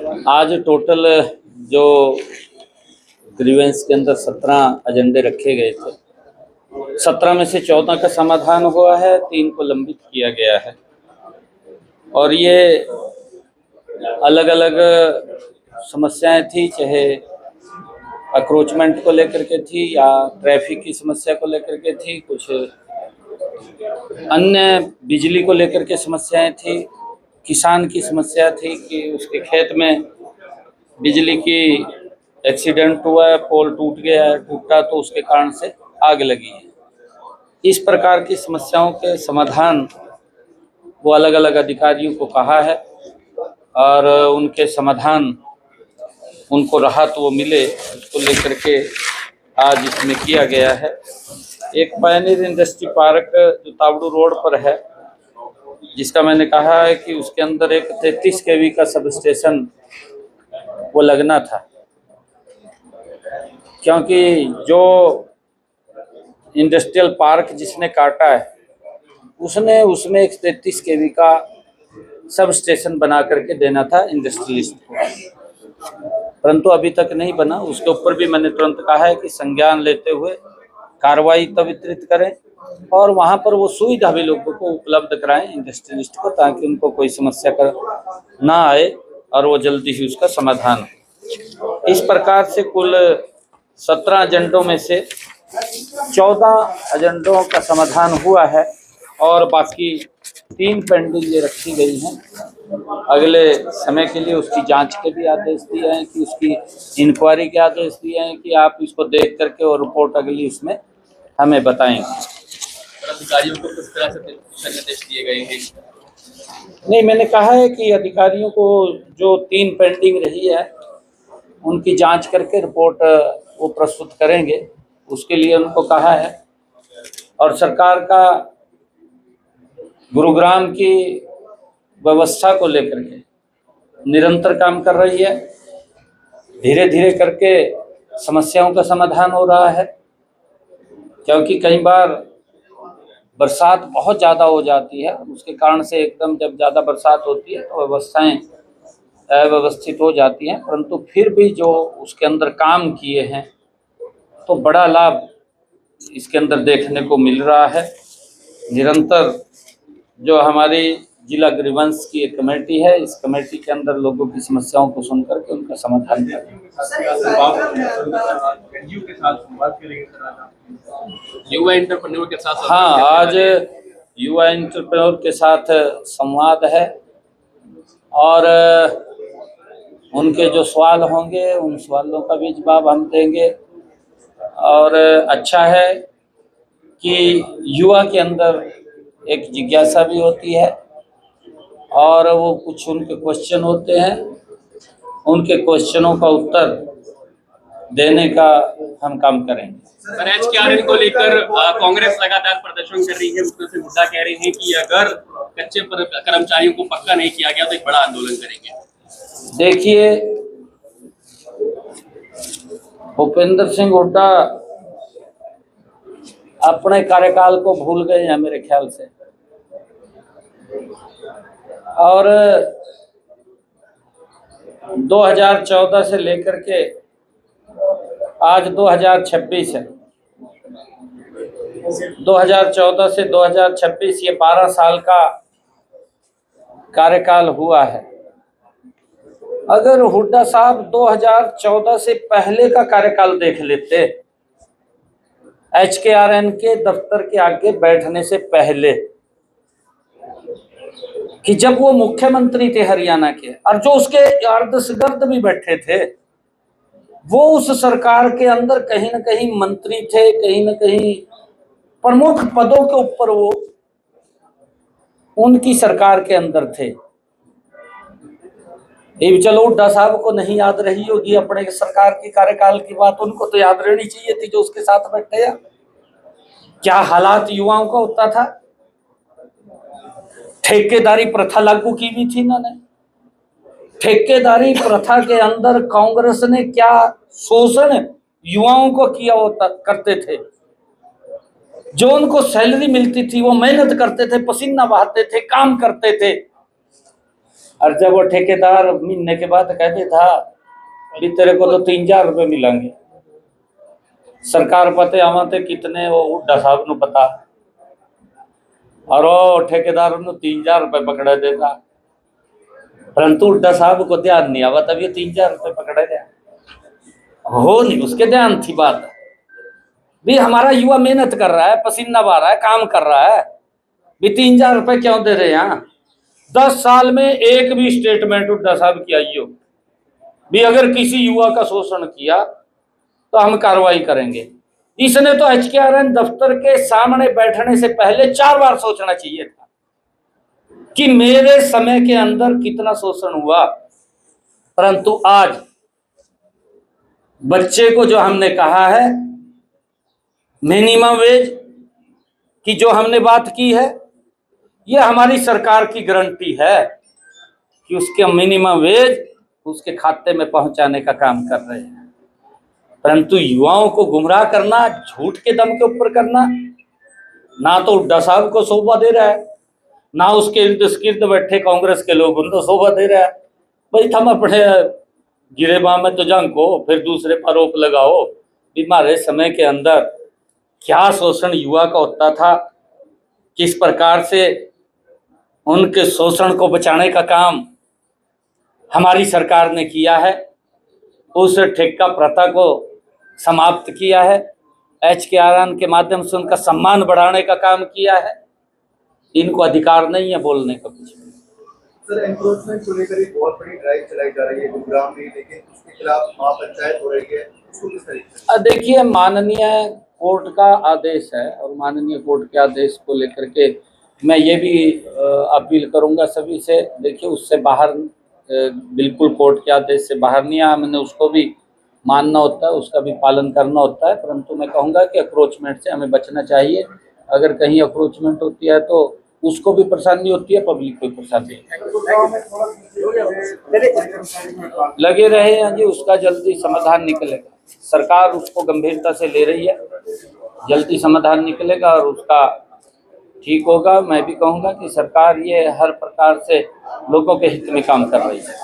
आज टोटल जो ग्रीवेंस के अंदर 17 एजेंडे रखे गए थे, 17 में से 14 का समाधान हुआ है, 3 को लंबित किया गया है। और ये अलग अलग समस्याएं थी, चाहे अक्रोचमेंट को लेकर के थी या ट्रैफिक की समस्या को लेकर के थी, कुछ अन्य बिजली को लेकर के समस्याएं थी, किसान की समस्या थी कि उसके खेत में बिजली की एक्सीडेंट हुआ है, पोल टूट गया है, टूटा तो उसके कारण से आग लगी है। इस प्रकार की समस्याओं के समाधान वो अलग अलग अधिकारियों को कहा है और उनके समाधान उनको राहत वो मिले, उसको लेकर के आज इसमें किया गया है। एक पायनियर इंडस्ट्री पार्क जो तावड़ू रोड पर है, जिसका मैंने कहा है कि उसके अंदर एक 33 kV का सब स्टेशन वो लगना था, क्योंकि जो इंडस्ट्रियल पार्क जिसने काटा है उसने उसमें एक 33 kV का सब स्टेशन बना करके देना था इंडस्ट्रियलिस्ट को, परंतु अभी तक नहीं बना। उसके ऊपर भी मैंने तुरंत कहा है कि संज्ञान लेते हुए कार्रवाई त्वरित करें और वहाँ पर वो सुविधा भी लोगों को उपलब्ध कराएं इंडस्ट्रियलिस्ट को, ताकि उनको कोई समस्या का ना आए और वो जल्दी ही उसका समाधान हो। इस प्रकार से कुल 17 एजेंडों में से 14 एजेंडों का समाधान हुआ है और बाकी 3 पेंडिंग ये रखी गई हैं। अगले समय के लिए उसकी जांच के भी आदेश दिए हैं, कि उसकी इंक्वायरी के आदेश दिए हैं कि आप इसको देख करके और रिपोर्ट अगली इसमें हमें बताएंगे। अधिकारियों को किस तरह से निर्देश दिए गए हैं? नहीं, मैंने कहा है कि अधिकारियों को जो 3 पेंडिंग रही है उनकी जांच करके रिपोर्ट वो प्रस्तुत करेंगे, उसके लिए उनको कहा है। और सरकार का गुरुग्राम की व्यवस्था को लेकर के निरंतर काम कर रही है, धीरे धीरे करके समस्याओं का समाधान हो रहा है, क्योंकि कई बार बरसात बहुत ज़्यादा हो जाती है, उसके कारण से एकदम जब ज़्यादा बरसात होती है तो व्यवस्थाएं अव्यवस्थित हो जाती हैं, परंतु फिर भी जो उसके अंदर काम किए हैं तो बड़ा लाभ इसके अंदर देखने को मिल रहा है। निरंतर जो हमारी जिला ग्रीवेंस की एक कमेटी है, इस कमेटी के अंदर लोगों की समस्याओं को सुन करके उनका समाधान करें। युवा एंटरप्रेन्योर के साथ हाँ, आज युवा एंटरप्रेन्योर के साथ संवाद है और उनके जो सवाल होंगे उन सवालों का भी जवाब हम देंगे। और अच्छा है कि युवा के अंदर एक जिज्ञासा भी होती है और वो कुछ उनके क्वेश्चन होते हैं, उनके क्वेश्चनों का उत्तर देने का हम काम करेंगे। सर, HKRN को लेकर कांग्रेस लगातार प्रदर्शन कर रही है। उसमें से मुद्दा कह रहे हैं कि अगर कच्चे कर्मचारियों को पक्का नहीं किया गया तो एक बड़ा आंदोलन करेंगे। देखिए, भूपेंद्र सिंह हुड्डा अपने कार्यकाल को भूल गए हैं मेरे ख्याल से, और 2014 से लेकर के आज 2026 है, 2014 से 2026 ये 12 साल का कार्यकाल हुआ है। अगर हुड्डा साहब 2014 से पहले का कार्यकाल देख लेते, HKRN के दफ्तर के आगे बैठने से पहले, कि जब वो मुख्यमंत्री थे हरियाणा के और जो उसके अर्धशगिर्द भी बैठे थे, वो उस सरकार के अंदर कहीं ना कहीं मंत्री थे, कहीं ना कहीं प्रमुख पदों के ऊपर वो उनकी सरकार के अंदर थे। ये चलो हुड्डा साहब को नहीं याद रही होगी अपने सरकार की कार्यकाल की बात, उनको तो याद रहनी चाहिए थी जो उसके साथ बैठे हैं। क्या हालात युवाओं का होता था, ठेकेदारी प्रथा लागू की भी थी इन्होंने। ठेकेदारी प्रथा के अंदर कांग्रेस ने क्या शोषण युवाओं को किया होता करते थे। जो उनको सैलरी मिलती थी वो मेहनत करते थे, पसीना बहाते थे, काम करते थे, और जब वो ठेकेदार महीने के बाद कहते था भी तेरे को तो 3,000 रुपये मिलेंगे, सरकार पते आवाते कितने वो हुड्डा साहब ਨੂੰ पता, और वो ठेकेदार ने 3,000 रुपये पकड़े देता, परंतु हुड्डा साहब को ध्यान नहीं आवा, तब ये 3,000 रुपये पकड़े गया हो नहीं, उसके ध्यान थी बात भी हमारा युवा मेहनत कर रहा है, पसीना बहा रहा है, काम कर रहा है, भी 3,000 रुपये क्यों दे रहे हैं। 10 साल में एक भी स्टेटमेंट हुड्डा साहब की आई हो भी अगर किसी युवा का शोषण किया तो हम कार्रवाई करेंगे। इसने तो HKRN दफ्तर के सामने बैठने से पहले 4 बार सोचना चाहिए था कि मेरे समय के अंदर कितना शोषण हुआ। परंतु आज बच्चे को जो हमने कहा है मिनिमम वेज की जो हमने बात की है, यह हमारी सरकार की गारंटी है कि उसके मिनिमम वेज उसके खाते में पहुंचाने का काम कर रहे हैं। परंतु युवाओं को गुमराह करना, झूठ के दम के ऊपर करना, ना तो हुड्डा साहब को शोभा दे रहा है, ना उसके इर्द गिर्द बैठे कांग्रेस के लोग उनको शोभा दे रहा है। भाई थम अपने गिरेबान में तो जंको, फिर दूसरे पर आरोप लगाओ। हमारे समय के अंदर क्या शोषण युवा का होता था, किस प्रकार से उनके शोषण को बचाने का काम हमारी सरकार ने किया है, उस ठेका प्रथा को समाप्त किया है, HKRN के माध्यम से उनका सम्मान बढ़ाने का काम किया है। इनको अधिकार नहीं है बोलने का कुछ। सर, एनक्रोचमेंट को लेकर एक बहुत बड़ी ड्राइव चलाई जा रही है गुरुग्राम में, लेकिन उसके खिलाफ महापंचायत हो रही है, उसको किस तरीके से? देखिए, माननीय कोर्ट का आदेश है और माननीय कोर्ट के आदेश को लेकर के मैं ये भी अपील करूंगा सभी से। देखिए, उससे बाहर बिल्कुल कोर्ट के आदेश से बाहर नहीं आया, मैंने उसको भी मानना होता है, उसका भी पालन करना होता है। परंतु मैं कहूँगा कि अप्रोचमेंट से हमें बचना चाहिए। अगर कहीं अप्रोचमेंट होती है तो उसको भी परेशानी होती है, पब्लिक को भी परेशानी लगे रहे हैं जी, उसका जल्दी समाधान निकलेगा। सरकार उसको गंभीरता से ले रही है, जल्दी समाधान निकलेगा और उसका ठीक होगा। मैं भी कहूँगा कि सरकार ये हर प्रकार से लोगों के हित में काम कर रही है।